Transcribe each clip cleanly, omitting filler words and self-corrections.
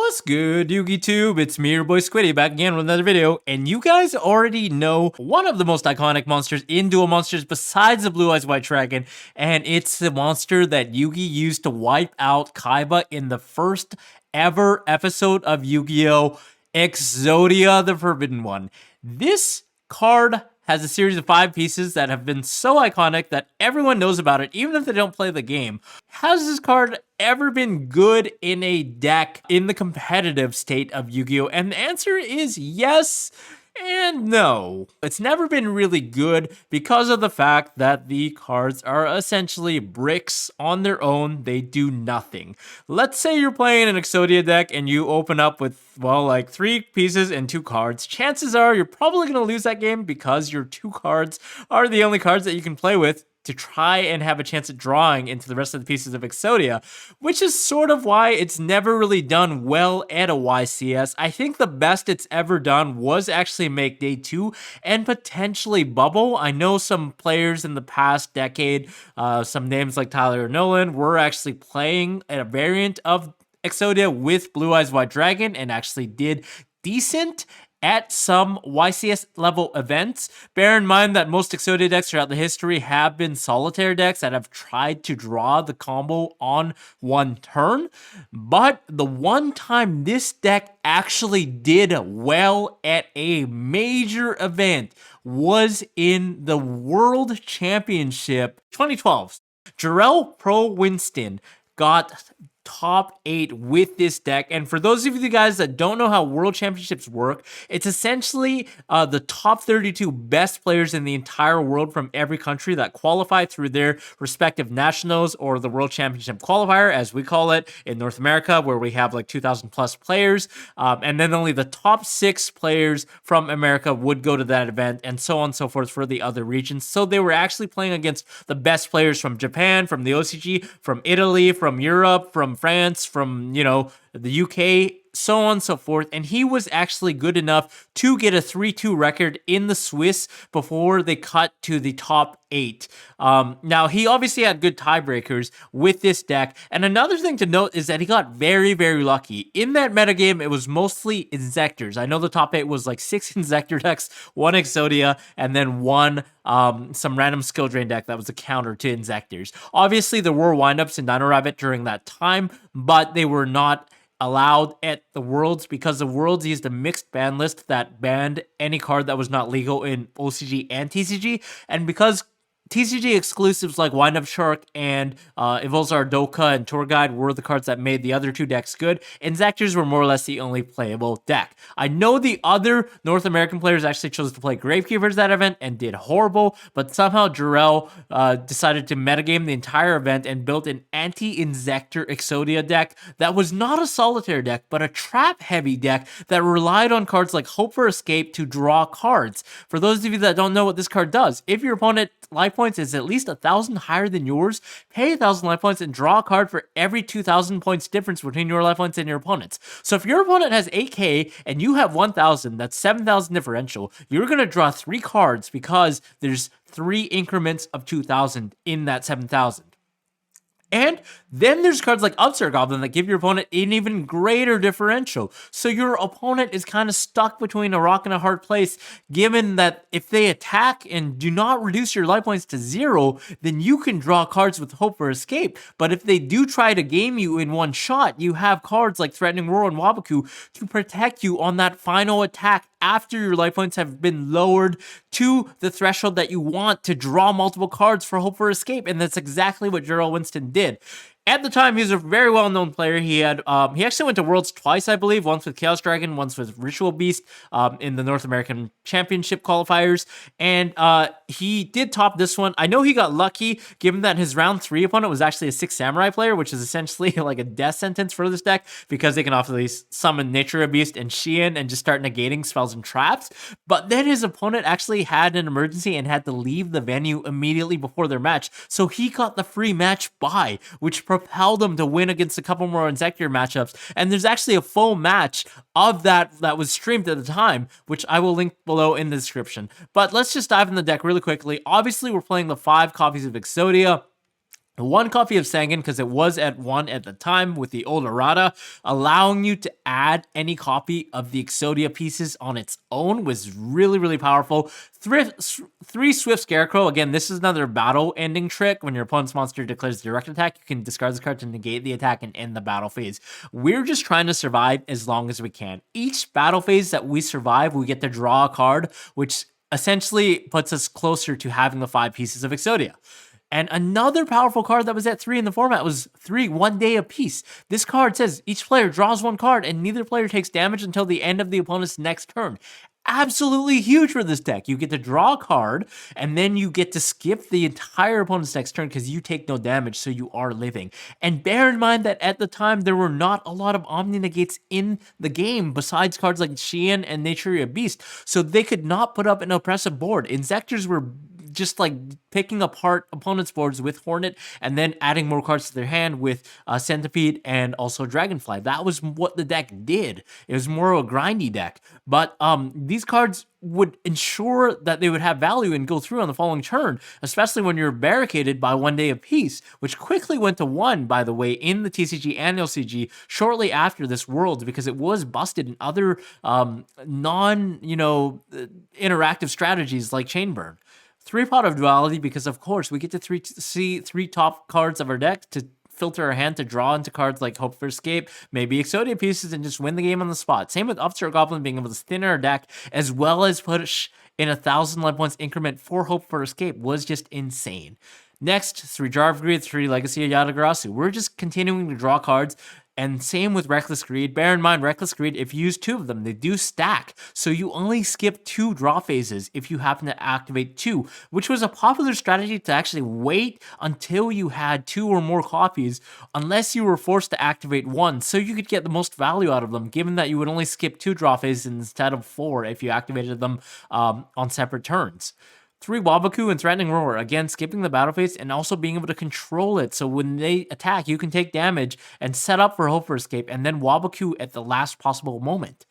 What's good, Yugi Tube? It's me, your boy Squiddy, back again with another video, and you guys already know one of the most iconic monsters in Duel Monsters besides the Blue Eyes White Dragon, and it's the monster that Yugi used to wipe out Kaiba in the first ever episode of Yu-Gi-Oh! Exodia, the Forbidden One. This card has a series of 5 pieces that have been so iconic that everyone knows about it, even if they don't play the game. Has this card ever been good in a deck in the competitive state of Yu-Gi-Oh? And the answer is yes and no. It's never been really good because of the fact that the cards are essentially bricks on their own. They do nothing. Let's say you're playing an Exodia deck and you open up with, well, like 3 pieces and 2 cards. Chances are you're probably going to lose that game because your 2 cards are the only cards that you can play with to try and have a chance at drawing into the rest of the pieces of Exodia, which is sort of why it's never really done well at a YCS. I think the best it's ever done was actually make Day 2 and potentially Bubble. I know some players in the past decade, some names like Tyler Nolan, were actually playing a variant of Exodia with Blue Eyes White Dragon and actually did decent at some YCS level events. Bear in mind that most Exodia decks throughout the history have been solitaire decks that have tried to draw the combo on one turn. But the one time this deck actually did well at a major event was in the World Championship 2012. Jarrell Pro Winston got top 8 with this deck. And for those of you guys that don't know how World Championships work, it's essentially the top 32 best players in the entire world from every country that qualify through their respective nationals, or the World Championship qualifier, as we call it in North America, where we have like 2,000 plus players. And then only the top 6 players from America would go to that event, and so on and so forth for the other regions. So they were actually playing against the best players from Japan, from the OCG, from Italy, from Europe, from France, from, you know, the UK, so on and so forth. And he was actually good enough to get a 3-2 record in the Swiss before they cut to the top 8. Now, he obviously had good tiebreakers with this deck. And another thing to note is that he got very, very lucky. In that metagame, it was mostly Inzectors. I know the top 8 was like 6 Inzector decks, 1 Exodia, and then 1 some random skill drain deck that was a counter to Inzectors. Obviously, there were windups in Dino Rabbit during that time, but they were not allowed at the Worlds because the Worlds used a mixed ban list that banned any card that was not legal in OCG and TCG, and because TCG exclusives like Wind Up Shark and Evolzar Doka and Tour Guide were the cards that made the other 2 decks good, Inzectors were more or less the only playable deck. I know the other North American players actually chose to play Gravekeepers that event and did horrible, but somehow Jarrell decided to metagame the entire event and built an anti-Inzector Exodia deck that was not a solitaire deck, but a trap-heavy deck that relied on cards like Hope for Escape to draw cards. For those of you that don't know what this card does, if your opponent life points is at least 1,000 higher than yours, pay 1,000 life points and draw a card for every 2,000 points difference between your life points and your opponent's. So if your opponent has 8k and you have 1,000, that's 7,000 differential. You're going to draw 3 cards because there's 3 increments of 2,000 in that 7,000. And then there's cards like Upstart Goblin that give your opponent an even greater differential. So your opponent is kind of stuck between a rock and a hard place, given that if they attack and do not reduce your life points to 0, then you can draw cards with Hope for Escape. But if they do try to game you in one shot, you have cards like Threatening Roar and Wabaku to protect you on that final attack after your life points have been lowered to the threshold that you want to draw multiple cards for Hope for Escape. And that's exactly what Jarrell Winston did. At the time, he was a very well-known player. He actually went to Worlds twice, I believe, once with Chaos Dragon, once with Ritual Beast in the North American Championship qualifiers, and he did top this one. I know he got lucky, given that his round 3 opponent was actually a 6 Samurai player, which is essentially like a death sentence for this deck, because they can obviously summon Nature Beast and Xian and just start negating spells and traps. But then his opponent actually had an emergency and had to leave the venue immediately before their match, so he got the free match bye, which propelled him to win against a couple more Inzector matchups. And there's actually a full match of that was streamed at the time, which I will link below in the description. But let's just dive in the deck really quickly. Obviously, we're playing the 5 copies of Exodia. one copy of Sangan because it was at 1 at the time with the old errata, allowing you to add any copy of the Exodia pieces on its own was really, really powerful. 3 Swift Scarecrow. Again, this is another battle ending trick. When your opponent's monster declares direct attack, you can discard this card to negate the attack and end the battle phase. We're just trying to survive as long as we can. Each battle phase that we survive, we get to draw a card, which essentially puts us closer to having the 5 pieces of Exodia. And another powerful card that was at 3 in the format was 3, 1 day apiece. This card says each player draws 1 card and neither player takes damage until the end of the opponent's next turn. Absolutely huge for this deck. You get to draw a card and then you get to skip the entire opponent's next turn because you take no damage, so you are living. And bear in mind that at the time there were not a lot of Omni Negates in the game besides cards like Xian and Naturia Beast, so they could not put up an oppressive board. Inzectors were just like picking apart opponents' boards with Hornet and then adding more cards to their hand with Centipede and also Dragonfly. That was what the deck did. It was more of a grindy deck. But these cards would ensure that they would have value and go through on the following turn, especially when you're barricaded by 1 day apiece, which quickly went to 1, by the way, in the TCG and LCG shortly after this Worlds, because it was busted in other interactive strategies like Chainburn. 3 Pot of Duality, because of course we get to see 3 top cards of our deck to filter our hand to draw into cards like Hope for Escape, maybe Exodia pieces, and just win the game on the spot. Same with Upstart Goblin being able to thin our deck as well as push in 1,000 life points increment for Hope for Escape was just insane. Next, 3 Jar of Greed, 3 Legacy of Yatagarasu. We're just continuing to draw cards. And same with Reckless Greed. Bear in mind, Reckless Greed, if you use 2 of them, they do stack. So you only skip 2 draw phases if you happen to activate 2, which was a popular strategy to actually wait until you had 2 or more copies, unless you were forced to activate 1, so you could get the most value out of them, given that you would only skip 2 draw phases instead of 4 if you activated them on separate turns. 3 Wabaku and Threatening Roar, again, skipping the battle phase and also being able to control it. So when they attack, you can take damage and set up for Hope for Escape and then Wabaku at the last possible moment.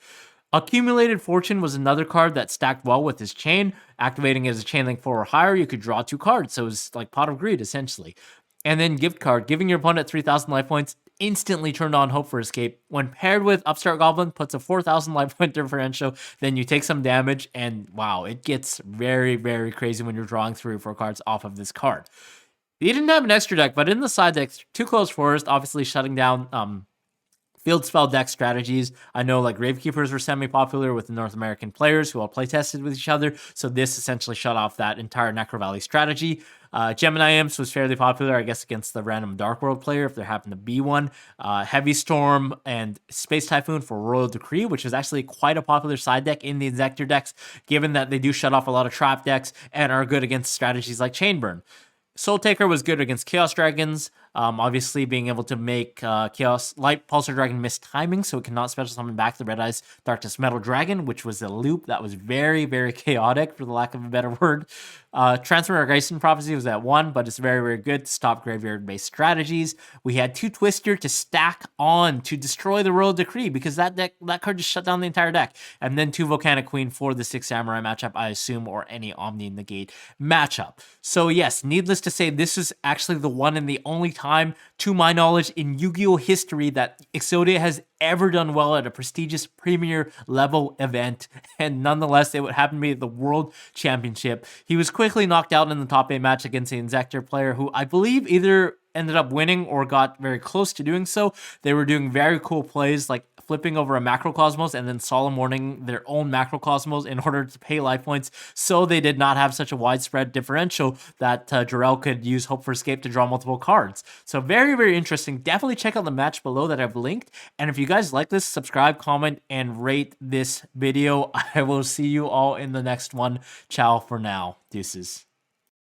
Accumulated Fortune was another card that stacked well with his chain. Activating as a chain link 4 or higher, you could draw 2 cards. So it was like Pot of Greed, essentially. And then Gift Card, giving your opponent 3,000 life points, instantly turned on Hope for Escape. When paired with Upstart Goblin, puts a 4,000 life point differential, then you take some damage, and wow, it gets very, very crazy when you're drawing 3 or 4 cards off of this card. He didn't have an extra deck, but in the side deck, 2 Closed Forest, obviously shutting down field spell deck strategies. I know like Gravekeepers were semi-popular with the North American players who all play tested with each other, so this essentially shut off that entire Necro Valley strategy. Gemini Imps was fairly popular, I guess, against the random Dark World player, if there happened to be one. Heavy Storm and Space Typhoon for Royal Decree, which is actually quite a popular side deck in the Inzector decks, given that they do shut off a lot of trap decks and are good against strategies like Chainburn. Soul Taker was good against Chaos Dragons, obviously being able to make Chaos Light Pulsar Dragon miss timing, so it cannot special summon back the Red Eyes Darkness Metal Dragon, which was a loop that was very, very chaotic, for the lack of a better word. Transmigration Prophecy was at 1, but it's very, very good to stop graveyard-based strategies. We had 2 Twister to stack on to destroy the Royal Decree, because that card just shut down the entire deck. And then 2 Volcanic Queen for the 6 Samurai matchup, I assume, or any Omni Negate matchup. So yes, needless to say, this is actually the one and the only time, to my knowledge, in Yu-Gi-Oh! History that Exodia has ever done well at a prestigious premier level event, and nonetheless it would happen to be the World Championship. He was quickly knocked out in the top 8 match against the Inzector player, who I believe either ended up winning or got very close to doing so. They were doing very cool plays like flipping over a Macrocosmos and then Solemn Warning their own Macrocosmos in order to pay life points, so they did not have such a widespread differential that Jarrell could use Hope for Escape to draw multiple cards. So very, very interesting. Definitely check out the match below that I've linked. And if you guys like this, subscribe, comment, and rate this video. I will see you all in the next one. Ciao for now. Deuces.